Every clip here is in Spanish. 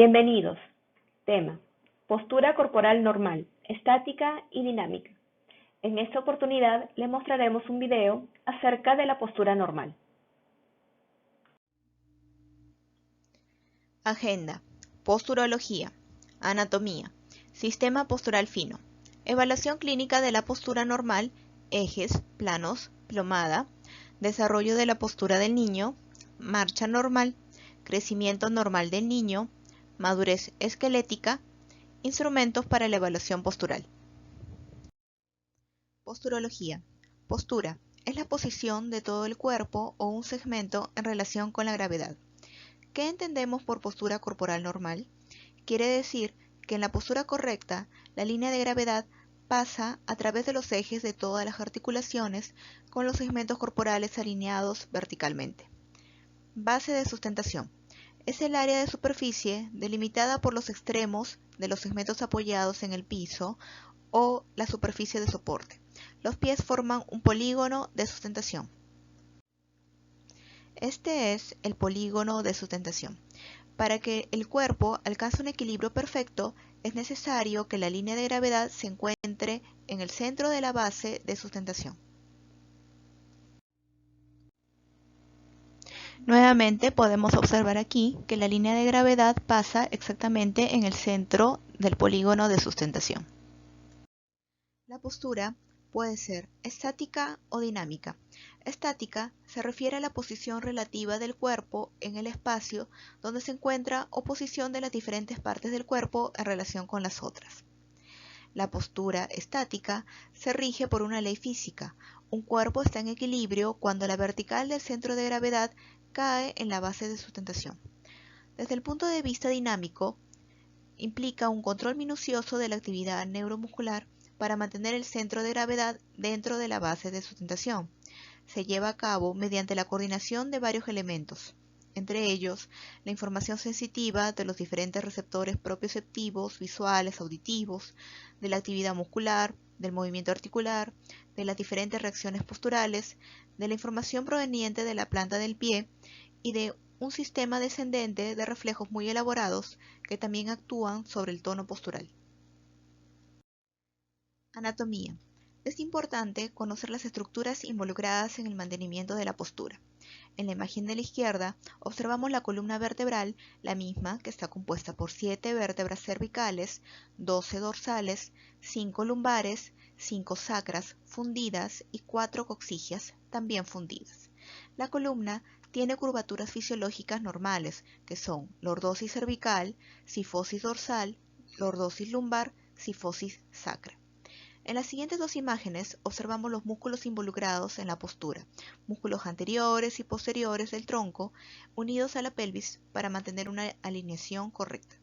Bienvenidos. Tema: postura corporal normal, estática y dinámica. En esta oportunidad le mostraremos un video acerca de la postura normal. Agenda: posturología, anatomía, sistema postural fino, evaluación clínica de la postura normal, ejes, planos, plomada, desarrollo de la postura del niño, marcha normal, crecimiento normal del niño, madurez esquelética, instrumentos para la evaluación postural. Posturología. Postura es la posición de todo el cuerpo o un segmento en relación con la gravedad. ¿Qué entendemos por postura corporal normal? Quiere decir que en la postura correcta, la línea de gravedad pasa a través de los ejes de todas las articulaciones con los segmentos corporales alineados verticalmente. Base de sustentación. Es el área de superficie delimitada por los extremos de los segmentos apoyados en el piso o la superficie de soporte. Los pies forman un polígono de sustentación. Este es el polígono de sustentación. Para que el cuerpo alcance un equilibrio perfecto, es necesario que la línea de gravedad se encuentre en el centro de la base de sustentación. Nuevamente podemos observar aquí que la línea de gravedad pasa exactamente en el centro del polígono de sustentación. La postura puede ser estática o dinámica. Estática se refiere a la posición relativa del cuerpo en el espacio donde se encuentra o posición de las diferentes partes del cuerpo en relación con las otras. La postura estática se rige por una ley física. Un cuerpo está en equilibrio cuando la vertical del centro de gravedad cae en la base de sustentación. Desde el punto de vista dinámico, implica un control minucioso de la actividad neuromuscular para mantener el centro de gravedad dentro de la base de sustentación. Se lleva a cabo mediante la coordinación de varios elementos, entre ellos la información sensitiva de los diferentes receptores propioceptivos, visuales, auditivos, de la actividad muscular, del movimiento articular, de las diferentes reacciones posturales, de la información proveniente de la planta del pie y de un sistema descendente de reflejos muy elaborados que también actúan sobre el tono postural. Anatomía. Es importante conocer las estructuras involucradas en el mantenimiento de la postura. En la imagen de la izquierda observamos la columna vertebral, la misma que está compuesta por 7 vértebras cervicales, 12 dorsales, 5 lumbares, 5 sacras fundidas y 4 coxigias también fundidas. La columna tiene curvaturas fisiológicas normales, que son lordosis cervical, cifosis dorsal, lordosis lumbar, cifosis sacra. En las siguientes dos imágenes observamos los músculos involucrados en la postura, músculos anteriores y posteriores del tronco unidos a la pelvis para mantener una alineación correcta.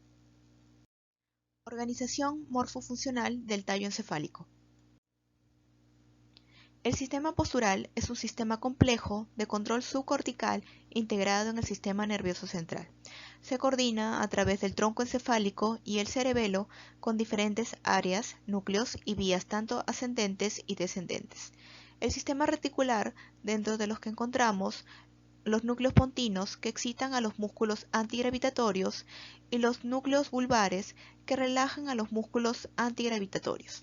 Organización morfofuncional del tallo encefálico. El sistema postural es un sistema complejo de control subcortical integrado en el sistema nervioso central. Se coordina a través del tronco encefálico y el cerebelo con diferentes áreas, núcleos y vías tanto ascendentes y descendentes. El sistema reticular, dentro de los que encontramos los núcleos pontinos que excitan a los músculos antigravitatorios y los núcleos vulvares que relajan a los músculos antigravitatorios.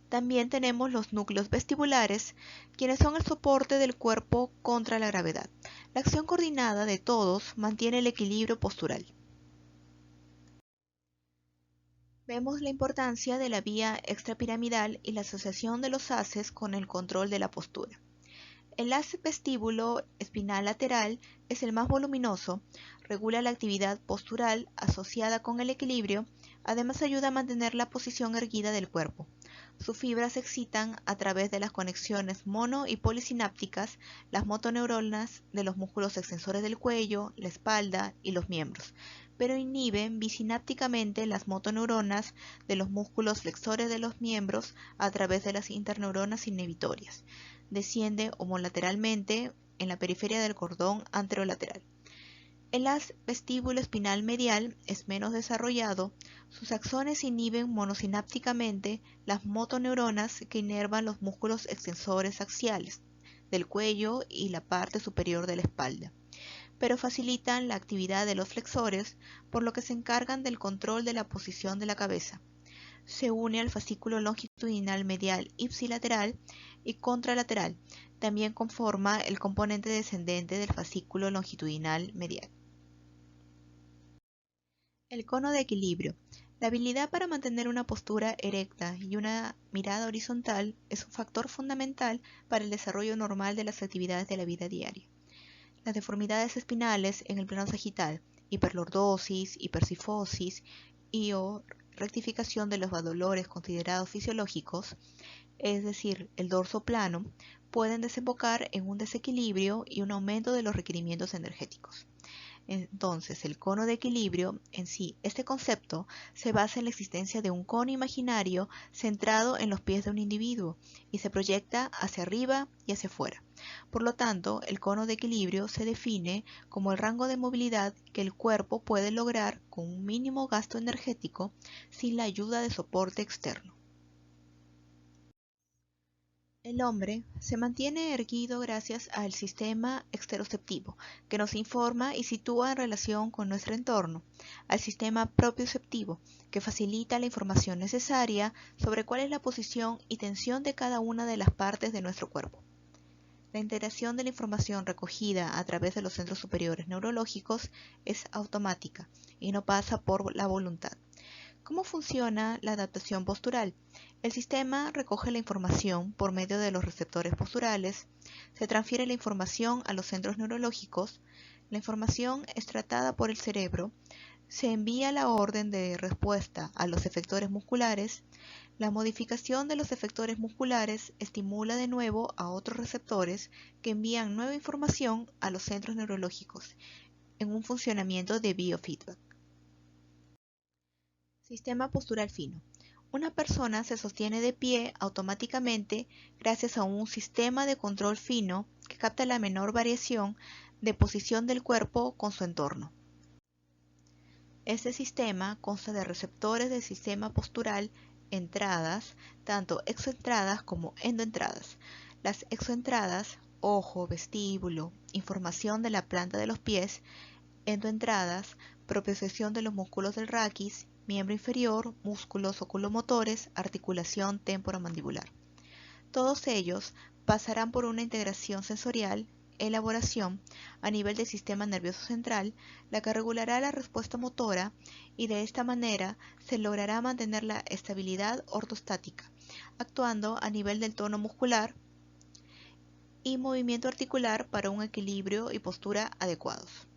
También tenemos los núcleos vestibulares, quienes son el soporte del cuerpo contra la gravedad. La acción coordinada de todos mantiene el equilibrio postural. Vemos la importancia de la vía extrapiramidal y la asociación de los haces con el control de la postura. El haz vestíbulo espinal lateral es el más voluminoso, regula la actividad postural asociada con el equilibrio, además ayuda a mantener la posición erguida del cuerpo. Sus fibras excitan a través de las conexiones mono y polisinápticas las motoneuronas de los músculos extensores del cuello, la espalda y los miembros, pero inhiben bisinápticamente las motoneuronas de los músculos flexores de los miembros a través de las interneuronas inhibitorias. Desciende homolateralmente en la periferia del cordón anterolateral. El haz vestíbulo espinal medial es menos desarrollado. Sus axones inhiben monosinápticamente las motoneuronas que inervan los músculos extensores axiales del cuello y la parte superior de la espalda, pero facilitan la actividad de los flexores, por lo que se encargan del control de la posición de la cabeza. Se une al fascículo longitudinal medial ipsilateral y contralateral. También conforma el componente descendente del fascículo longitudinal medial. El cono de equilibrio. La habilidad para mantener una postura erecta y una mirada horizontal es un factor fundamental para el desarrollo normal de las actividades de la vida diaria. Las deformidades espinales en el plano sagital, hiperlordosis, hipercifosis o rectificación de los valores considerados fisiológicos, es decir, el dorso plano, pueden desembocar en un desequilibrio y un aumento de los requerimientos energéticos. Entonces, el cono de equilibrio en sí, este concepto, se basa en la existencia de un cono imaginario centrado en los pies de un individuo y se proyecta hacia arriba y hacia afuera. Por lo tanto, el cono de equilibrio se define como el rango de movilidad que el cuerpo puede lograr con un mínimo gasto energético sin la ayuda de soporte externo. El hombre se mantiene erguido gracias al sistema exteroceptivo, que nos informa y sitúa en relación con nuestro entorno, al sistema propioceptivo, que facilita la información necesaria sobre cuál es la posición y tensión de cada una de las partes de nuestro cuerpo. La integración de la información recogida a través de los centros superiores neurológicos es automática y no pasa por la voluntad. ¿Cómo funciona la adaptación postural? El sistema recoge la información por medio de los receptores posturales, se transfiere la información a los centros neurológicos, la información es tratada por el cerebro, se envía la orden de respuesta a los efectores musculares, la modificación de los efectores musculares estimula de nuevo a otros receptores que envían nueva información a los centros neurológicos en un funcionamiento de biofeedback. Sistema postural fino. Una persona se sostiene de pie automáticamente gracias a un sistema de control fino que capta la menor variación de posición del cuerpo con su entorno. Este sistema consta de receptores del sistema postural, entradas, tanto exoentradas como endoentradas. Las exoentradas, ojo, vestíbulo, información de la planta de los pies; endoentradas, propiocepción de los músculos del raquis, miembro inferior, músculos oculomotores, articulación temporomandibular. Todos ellos pasarán por una integración sensorial, elaboración, a nivel del sistema nervioso central, la que regulará la respuesta motora y de esta manera se logrará mantener la estabilidad ortostática, actuando a nivel del tono muscular y movimiento articular para un equilibrio y postura adecuados.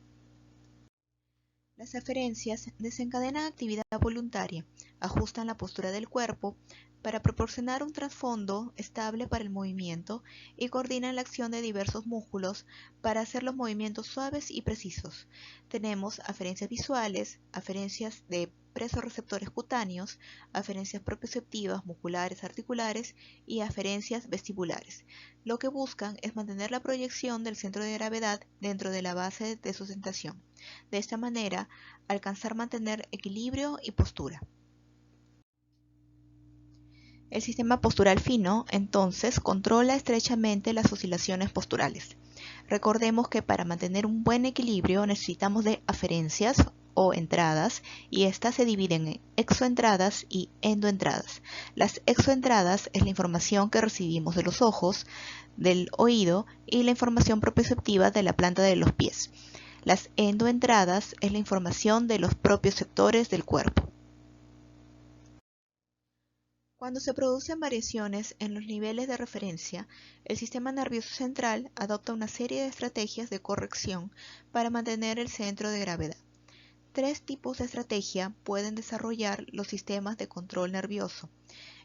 Las aferencias desencadenan actividad voluntaria, ajustan la postura del cuerpo para proporcionar un trasfondo estable para el movimiento y coordinan la acción de diversos músculos para hacer los movimientos suaves y precisos. Tenemos aferencias visuales, aferencias de presorreceptores cutáneos, aferencias propioceptivas, musculares, articulares y aferencias vestibulares. Lo que buscan es mantener la proyección del centro de gravedad dentro de la base de sustentación. De esta manera, mantener equilibrio y postura. El sistema postural fino, entonces, controla estrechamente las oscilaciones posturales. Recordemos que para mantener un buen equilibrio necesitamos de aferencias o entradas, y estas se dividen en exoentradas y endoentradas. Las exoentradas es la información que recibimos de los ojos, del oído y la información propioceptiva de la planta de los pies. Las endoentradas es la información de los propioceptores del cuerpo. Cuando se producen variaciones en los niveles de referencia, el sistema nervioso central adopta una serie de estrategias de corrección para mantener el centro de gravedad. Tres tipos de estrategia pueden desarrollar los sistemas de control nervioso.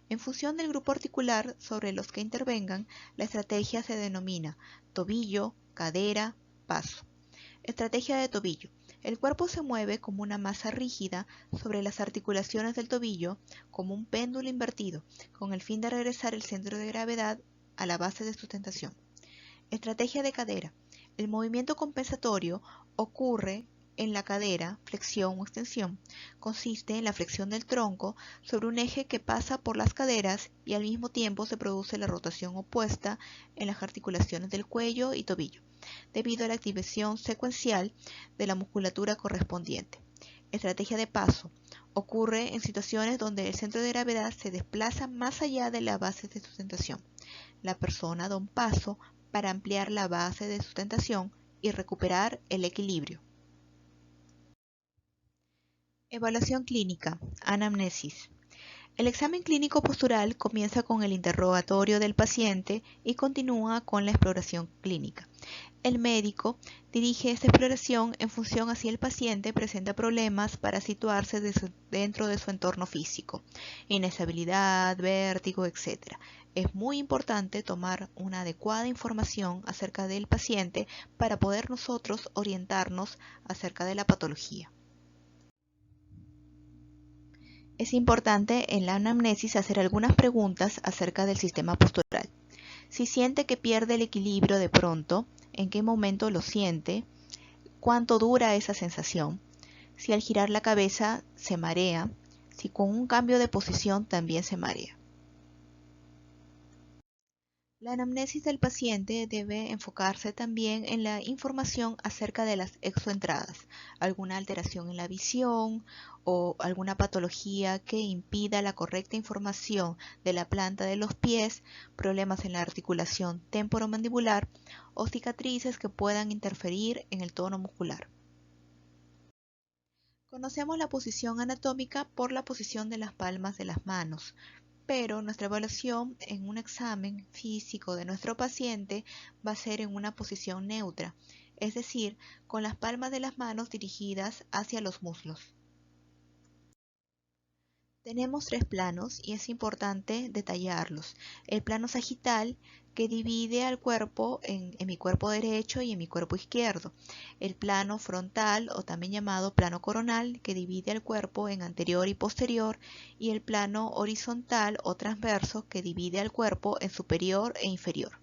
En función del grupo articular sobre los que intervengan, la estrategia se denomina tobillo, cadera, paso. Estrategia de tobillo. El cuerpo se mueve como una masa rígida sobre las articulaciones del tobillo, como un péndulo invertido, con el fin de regresar el centro de gravedad a la base de sustentación. Estrategia de cadera. El movimiento compensatorio ocurre en la cadera, flexión o extensión. Consiste en la flexión del tronco sobre un eje que pasa por las caderas y al mismo tiempo se produce la rotación opuesta en las articulaciones del cuello y tobillo. debido a la activación secuencial de la musculatura correspondiente. Estrategia de paso. Ocurre en situaciones donde el centro de gravedad se desplaza más allá de la base de sustentación. La persona da un paso para ampliar la base de sustentación y recuperar el equilibrio. Evaluación clínica. Anamnesis. El examen clínico postural comienza con el interrogatorio del paciente y continúa con la exploración clínica. El médico dirige esta exploración en función a si el paciente presenta problemas para situarse dentro de su entorno físico, inestabilidad, vértigo, etc. Es muy importante tomar una adecuada información acerca del paciente para poder nosotros orientarnos acerca de la patología. Es importante en la anamnesis hacer algunas preguntas acerca del sistema postural. Si siente que pierde el equilibrio de pronto, ¿en qué momento lo siente? ¿Cuánto dura esa sensación? Si al girar la cabeza se marea, si con un cambio de posición también se marea. La anamnesis del paciente debe enfocarse también en la información acerca de las exoentradas, alguna alteración en la visión o alguna patología que impida la correcta información de la planta de los pies, problemas en la articulación temporomandibular o cicatrices que puedan interferir en el tono muscular. Conocemos la posición anatómica por la posición de las palmas de las manos, pero nuestra evaluación en un examen físico de nuestro paciente va a ser en una posición neutra, es decir, con las palmas de las manos dirigidas hacia los muslos. Tenemos 3 planos y es importante detallarlos. El plano sagital, que divide al cuerpo en hemicuerpo derecho y hemicuerpo izquierdo. El plano frontal, o también llamado plano coronal, que divide al cuerpo en anterior y posterior. Y el plano horizontal o transverso, que divide al cuerpo en superior e inferior.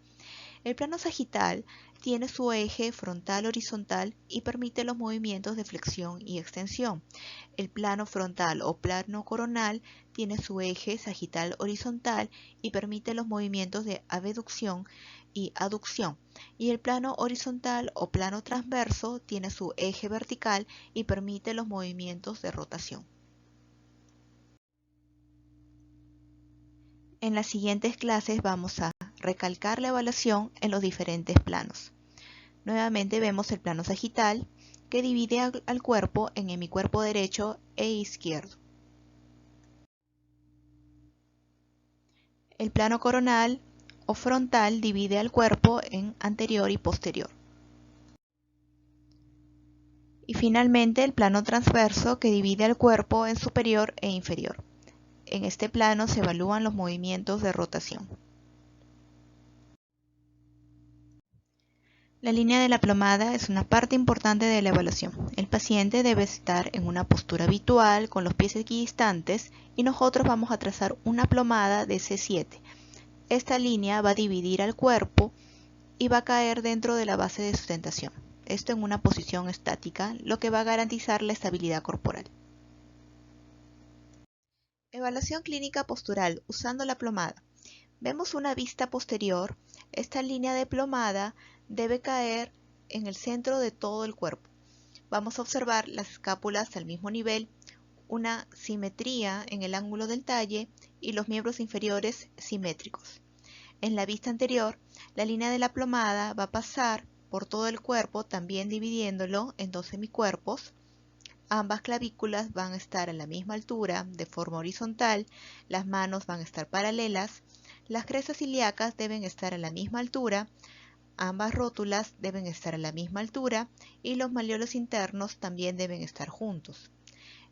El plano sagital tiene su eje frontal horizontal y permite los movimientos de flexión y extensión. El plano frontal o plano coronal tiene su eje sagital horizontal y permite los movimientos de abducción y aducción. Y el plano horizontal o plano transverso tiene su eje vertical y permite los movimientos de rotación. En las siguientes clases vamos a recalcar la evaluación en los diferentes planos. Nuevamente vemos el plano sagital, que divide al cuerpo en hemicuerpo derecho e izquierdo. El plano coronal o frontal divide al cuerpo en anterior y posterior. Y finalmente el plano transverso, que divide al cuerpo en superior e inferior. En este plano se evalúan los movimientos de rotación. La línea de la plomada es una parte importante de la evaluación. El paciente debe estar en una postura habitual con los pies equidistantes y nosotros vamos a trazar una plomada de C7. Esta línea va a dividir al cuerpo y va a caer dentro de la base de sustentación. Esto en una posición estática, lo que va a garantizar la estabilidad corporal. Evaluación clínica postural usando la plomada. Vemos una vista posterior. Esta línea de plomada debe caer en el centro de todo el cuerpo. Vamos a observar las escápulas al mismo nivel, una simetría en el ángulo del talle y los miembros inferiores simétricos. En la vista anterior, la línea de la plomada va a pasar por todo el cuerpo, también dividiéndolo en 2 semicuerpos. Ambas clavículas van a estar a la misma altura, de forma horizontal, las manos van a estar paralelas, las crestas ilíacas deben estar a la misma altura, ambas rótulas deben estar a la misma altura y los malleolos internos también deben estar juntos.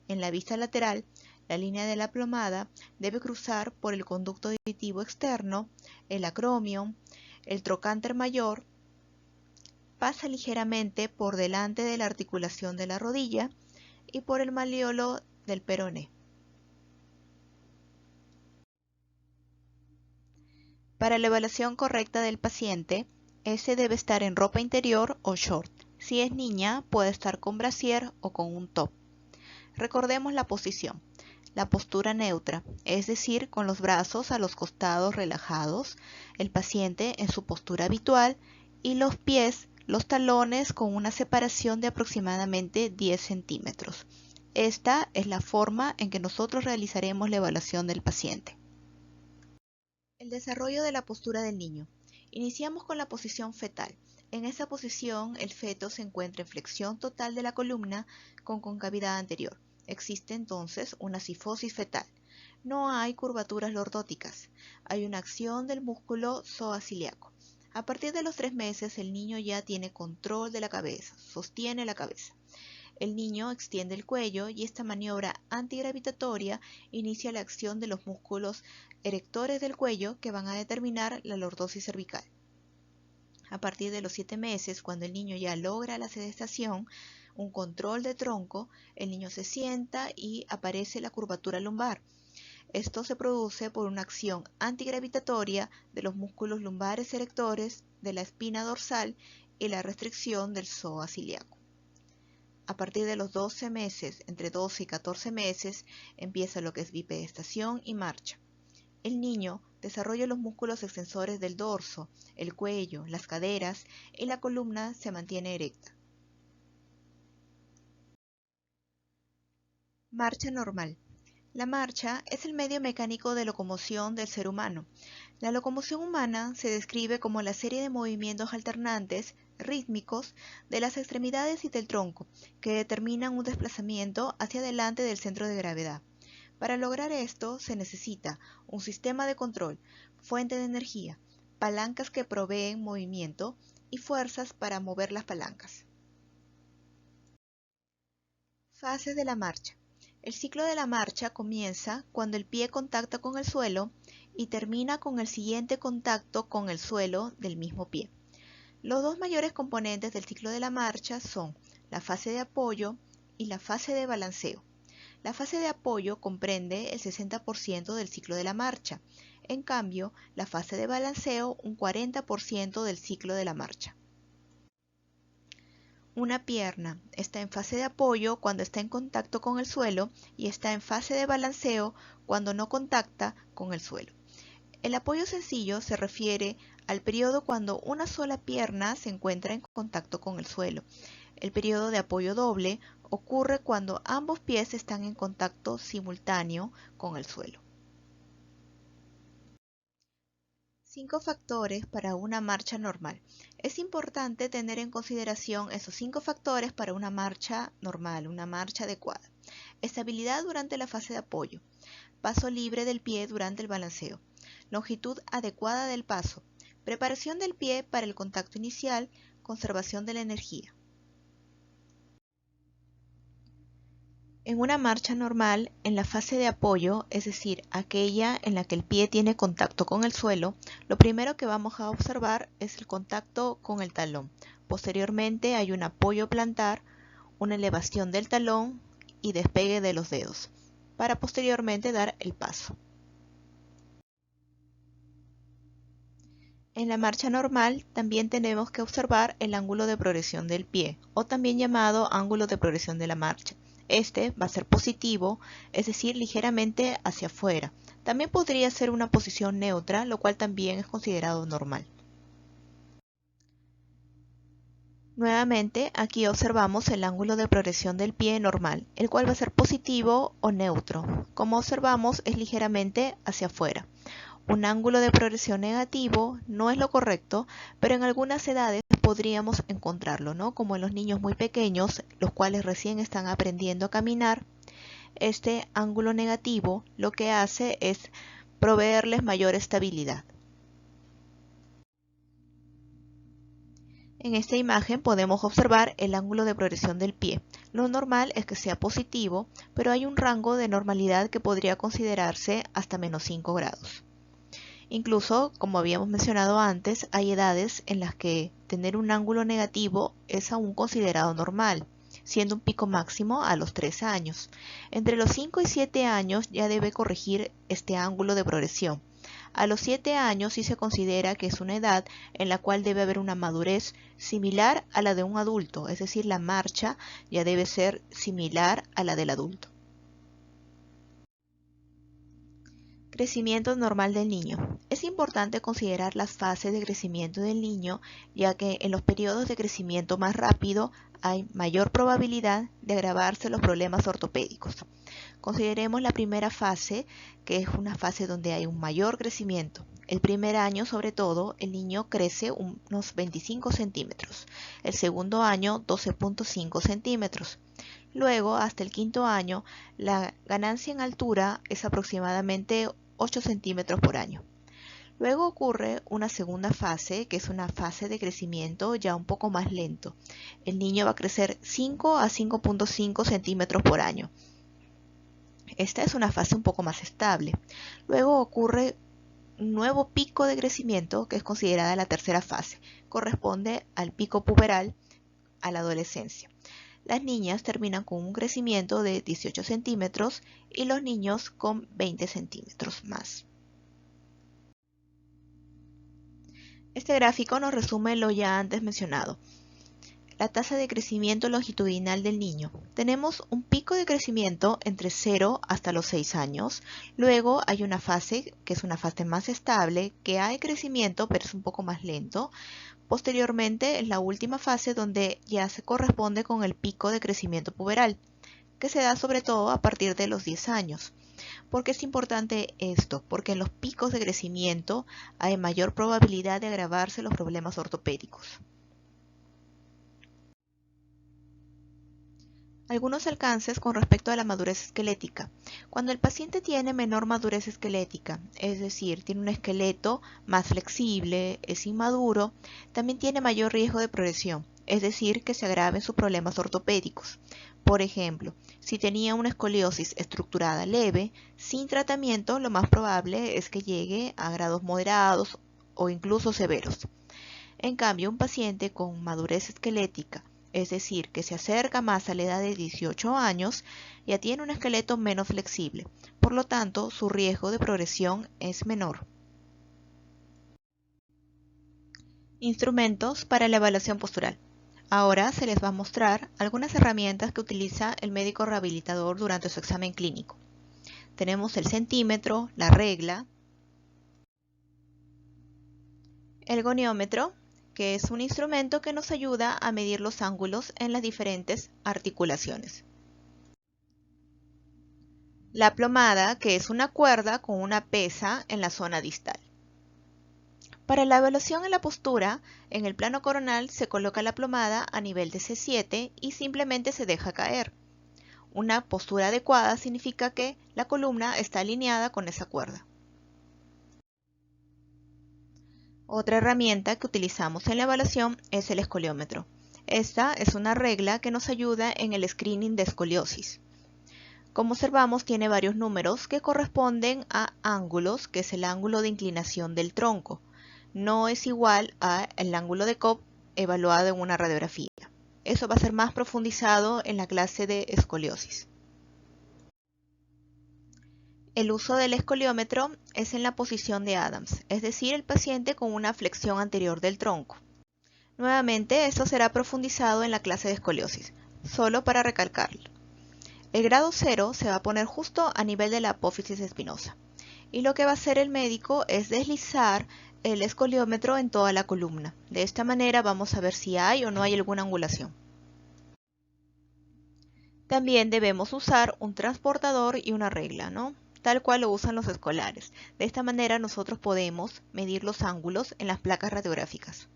En la vista lateral, la línea de la plomada debe cruzar por el conducto auditivo externo, el acromion, el trocánter mayor, pasa ligeramente por delante de la articulación de la rodilla y por el malleolo del peroné. Para la evaluación correcta del paciente, este debe estar en ropa interior o short. Si es niña, puede estar con brasier o con un top. Recordemos la posición. La postura neutra, es decir, con los brazos a los costados relajados, el paciente en su postura habitual y los pies los talones con una separación de aproximadamente 10 centímetros. Esta es la forma en que nosotros realizaremos la evaluación del paciente. El desarrollo de la postura del niño. Iniciamos con la posición fetal. En esa posición, el feto se encuentra en flexión total de la columna con concavidad anterior. Existe entonces una cifosis fetal. No hay curvaturas lordóticas. Hay una acción del músculo psoas-ilíaco. A partir de los 3 meses, el niño ya tiene control de la cabeza, sostiene la cabeza. El niño extiende el cuello y esta maniobra antigravitatoria inicia la acción de los músculos erectores del cuello que van a determinar la lordosis cervical. A partir de los 7 meses, cuando el niño ya logra la sedestación, un control de tronco, el niño se sienta y aparece la curvatura lumbar. Esto se produce por una acción antigravitatoria de los músculos lumbares erectores de la espina dorsal y la restricción del psoas ilíaco. A partir de los 12 meses, entre 12 y 14 meses, empieza lo que es bipedestación y marcha. El niño desarrolla los músculos extensores del dorso, el cuello, las caderas y la columna se mantiene erecta. Marcha normal. La marcha es el medio mecánico de locomoción del ser humano. La locomoción humana se describe como la serie de movimientos alternantes, rítmicos, de las extremidades y del tronco, que determinan un desplazamiento hacia adelante del centro de gravedad. Para lograr esto se necesita un sistema de control, fuente de energía, palancas que proveen movimiento y fuerzas para mover las palancas. Fases de la marcha. El ciclo de la marcha comienza cuando el pie contacta con el suelo y termina con el siguiente contacto con el suelo del mismo pie. Los dos mayores componentes del ciclo de la marcha son la fase de apoyo y la fase de balanceo. La fase de apoyo comprende el 60% del ciclo de la marcha. En cambio, la fase de balanceo un 40% del ciclo de la marcha. Una pierna está en fase de apoyo cuando está en contacto con el suelo y está en fase de balanceo cuando no contacta con el suelo. El apoyo sencillo se refiere al periodo cuando una sola pierna se encuentra en contacto con el suelo. El periodo de apoyo doble ocurre cuando ambos pies están en contacto simultáneo con el suelo. 5 factores para una marcha normal. Es importante tener en consideración esos 5 factores para una marcha normal, una marcha adecuada. Estabilidad durante la fase de apoyo. Paso libre del pie durante el balanceo. Longitud adecuada del paso. Preparación del pie para el contacto inicial. Conservación de la energía. En una marcha normal, en la fase de apoyo, es decir, aquella en la que el pie tiene contacto con el suelo, lo primero que vamos a observar es el contacto con el talón. Posteriormente hay un apoyo plantar, una elevación del talón y despegue de los dedos, para posteriormente dar el paso. En la marcha normal también tenemos que observar el ángulo de progresión del pie, o también llamado ángulo de progresión de la marcha. Este va a ser positivo, es decir, ligeramente hacia afuera. También podría ser una posición neutra, lo cual también es considerado normal. Nuevamente, aquí observamos el ángulo de progresión del pie normal, el cual va a ser positivo o neutro. Como observamos, es ligeramente hacia afuera. Un ángulo de progresión negativo no es lo correcto, pero en algunas edades podríamos encontrarlo, ¿no? Como en los niños muy pequeños, los cuales recién están aprendiendo a caminar. Este ángulo negativo lo que hace es proveerles mayor estabilidad. En esta imagen podemos observar el ángulo de progresión del pie. Lo normal es que sea positivo, pero hay un rango de normalidad que podría considerarse hasta menos 5 grados. Incluso, como habíamos mencionado antes, hay edades en las que tener un ángulo negativo es aún considerado normal, siendo un pico máximo a los 3 años. Entre los 5 y 7 años ya debe corregir este ángulo de progresión. A los 7 años sí se considera que es una edad en la cual debe haber una madurez similar a la de un adulto, es decir, la marcha ya debe ser similar a la del adulto. Crecimiento normal del niño. Es importante considerar las fases de crecimiento del niño, ya que en los periodos de crecimiento más rápido hay mayor probabilidad de agravarse los problemas ortopédicos. Consideremos la primera fase, que es una fase donde hay un mayor crecimiento. El primer año, sobre todo, el niño crece unos 25 centímetros. El segundo año, 12.5 centímetros. Luego, hasta el quinto año, la ganancia en altura es aproximadamente 8 centímetros por año. Luego ocurre una segunda fase, que es una fase de crecimiento ya un poco más lento. El niño va a crecer 5 a 5.5 centímetros por año. Esta es una fase un poco más estable. Luego ocurre un nuevo pico de crecimiento, que es considerada la tercera fase. Corresponde al pico puberal, a la adolescencia. Las niñas terminan con un crecimiento de 18 centímetros y los niños con 20 centímetros más. Este gráfico nos resume lo ya antes mencionado. La tasa de crecimiento longitudinal del niño. Tenemos un pico de crecimiento entre 0 hasta los 6 años. Luego hay una fase que es una fase más estable, que hay crecimiento pero es un poco más lento. Posteriormente es la última fase donde ya se corresponde con el pico de crecimiento puberal, que se da sobre todo a partir de los 10 años. ¿Por qué es importante esto? Porque en los picos de crecimiento hay mayor probabilidad de agravarse los problemas ortopédicos. Algunos alcances con respecto a la madurez esquelética. Cuando el paciente tiene menor madurez esquelética, es decir, tiene un esqueleto más flexible, es inmaduro, también tiene mayor riesgo de progresión, es decir, que se agraven sus problemas ortopédicos. Por ejemplo, si tenía una escoliosis estructurada leve, sin tratamiento, lo más probable es que llegue a grados moderados o incluso severos. En cambio, un paciente con madurez esquelética, es decir, que se acerca más a la edad de 18 años, ya tiene un esqueleto menos flexible, por lo tanto, su riesgo de progresión es menor. Instrumentos para la evaluación postural. Ahora se les va a mostrar algunas herramientas que utiliza el médico rehabilitador durante su examen clínico. Tenemos el centímetro, la regla, el goniómetro, que es un instrumento que nos ayuda a medir los ángulos en las diferentes articulaciones. La plomada, que es una cuerda con una pesa en la zona distal. Para la evaluación en la postura, en el plano coronal se coloca la plomada a nivel de C7 y simplemente se deja caer. Una postura adecuada significa que la columna está alineada con esa cuerda. Otra herramienta que utilizamos en la evaluación es el escoliómetro. Esta es una regla que nos ayuda en el screening de escoliosis. Como observamos, tiene varios números que corresponden a ángulos, que es el ángulo de inclinación del tronco. No es igual al ángulo de Cobb evaluado en una radiografía. Eso va a ser más profundizado en la clase de escoliosis. El uso del escoliómetro es en la posición de Adams, es decir, el paciente con una flexión anterior del tronco. Nuevamente, esto será profundizado en la clase de escoliosis, solo para recalcarlo. El grado 0 se va a poner justo a nivel de la apófisis espinosa, y lo que va a hacer el médico es deslizar el escoliómetro en toda la columna. De esta manera vamos a ver si hay o no hay alguna angulación. También debemos usar un transportador y una regla, ¿no? Tal cual lo usan los escolares. De esta manera nosotros podemos medir los ángulos en las placas radiográficas.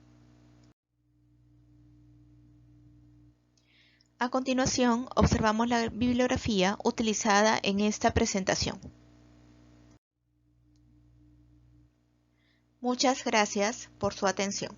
A continuación, observamos la bibliografía utilizada en esta presentación. Muchas gracias por su atención.